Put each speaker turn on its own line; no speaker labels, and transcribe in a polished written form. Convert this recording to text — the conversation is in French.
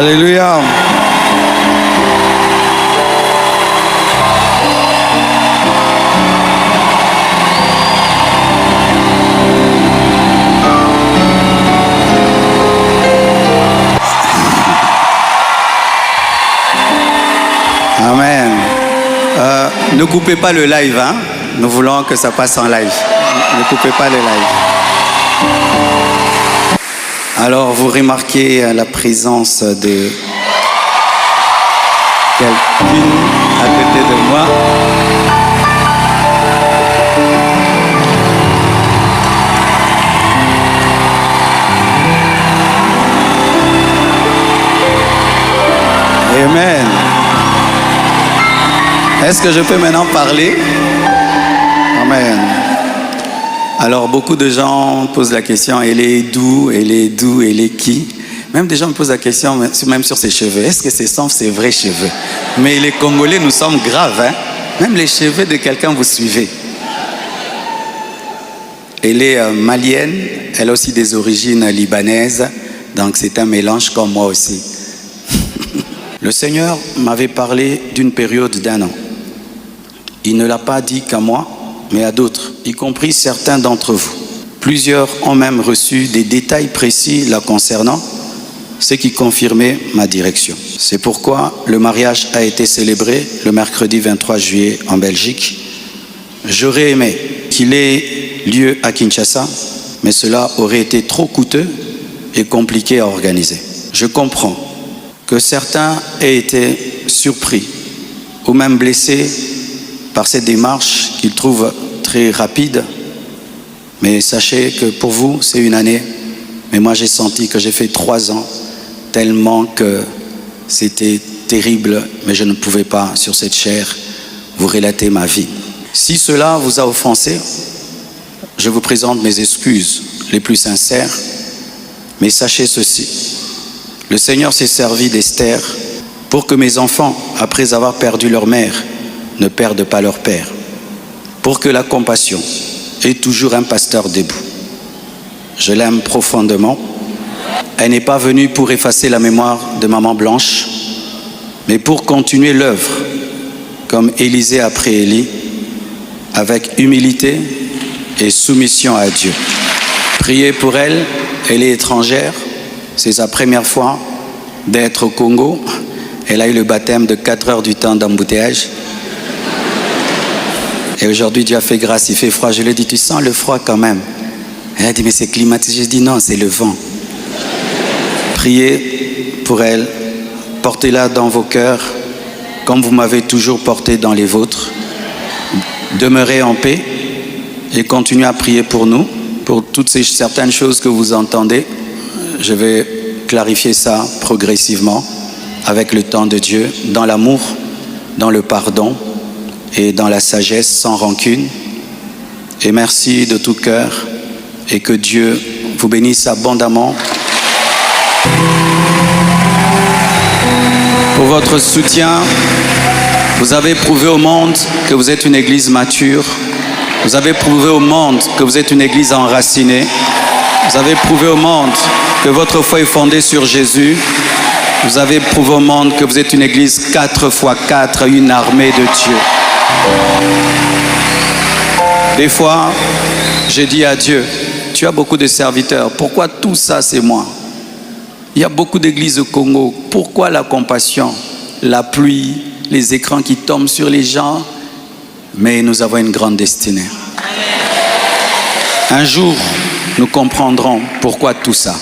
Alléluia. Amen. Ne coupez pas le live, hein? Nous voulons que ça passe en live. Ne coupez pas le live. Alors, vous remarquez la présence de quelqu'un à côté de moi. Amen. Est-ce que je peux maintenant parler? Amen. Alors, beaucoup de gens posent la question, elle est d'où, elle est d'où, elle est qui? Même des gens me posent la question, même sur ses cheveux. Est-ce que ce sont ses vrais cheveux? Mais les Congolais, nous sommes graves, hein? Même les cheveux de quelqu'un, vous suivez. Elle est malienne, elle a aussi des origines libanaises, donc c'est un mélange comme moi aussi. Le Seigneur m'avait parlé d'une période d'1 an. Il ne l'a pas dit qu'à moi, mais à d'autres, y compris certains d'entre vous. Plusieurs ont même reçu des détails précis la concernant, ce qui confirmait ma direction. C'est pourquoi le mariage a été célébré le mercredi 23 juillet en Belgique. J'aurais aimé qu'il ait lieu à Kinshasa, mais cela aurait été trop coûteux et compliqué à organiser. Je comprends que certains aient été surpris ou même blessés par cette démarche qu'ils trouvent très rapide. Mais sachez que pour vous, c'est une année. Mais moi, j'ai senti que j'ai fait 3 ans, tellement que c'était terrible, mais je ne pouvais pas, sur cette chair, vous relater ma vie. Si cela vous a offensé, je vous présente mes excuses les plus sincères. Mais sachez ceci, le Seigneur s'est servi d'Esther pour que mes enfants, après avoir perdu leur mère, ne perdent pas leur père. Pour que la compassion ait toujours un pasteur debout. Je l'aime profondément. Elle n'est pas venue pour effacer la mémoire de Maman Blanche, mais pour continuer l'œuvre, comme Élisée après Élie, avec humilité et soumission à Dieu. Priez pour elle, elle est étrangère, c'est sa première fois d'être au Congo. Elle a eu le baptême de 4 heures du temps d'embouteillage. Et aujourd'hui, Dieu a fait grâce, il fait froid. Je lui ai dit, tu sens le froid quand même? Elle a dit, mais c'est climatisé. Je dis, non, c'est le vent. Priez pour elle, portez-la dans vos cœurs, comme vous m'avez toujours porté dans les vôtres. Demeurez en paix et continuez à prier pour nous, pour toutes ces certaines choses que vous entendez. Je vais clarifier ça progressivement, avec le temps de Dieu, dans l'amour, dans le pardon, et dans la sagesse, sans rancune. Et merci de tout cœur et que Dieu vous bénisse abondamment pour votre soutien. Vous avez prouvé au monde que vous êtes une église mature. Vous avez prouvé au monde que vous êtes une église enracinée. Vous avez prouvé au monde que votre foi est fondée sur Jésus. Vous avez prouvé au monde que vous êtes une église 4x4, une armée de Dieu. Des fois, j'ai dit à Dieu, tu as beaucoup de serviteurs, pourquoi tout ça c'est moi? Il y a beaucoup d'églises au Congo, pourquoi la compassion, la pluie, les écrans qui tombent sur les gens? Mais nous avons une grande destinée. Un jour, nous comprendrons pourquoi tout ça.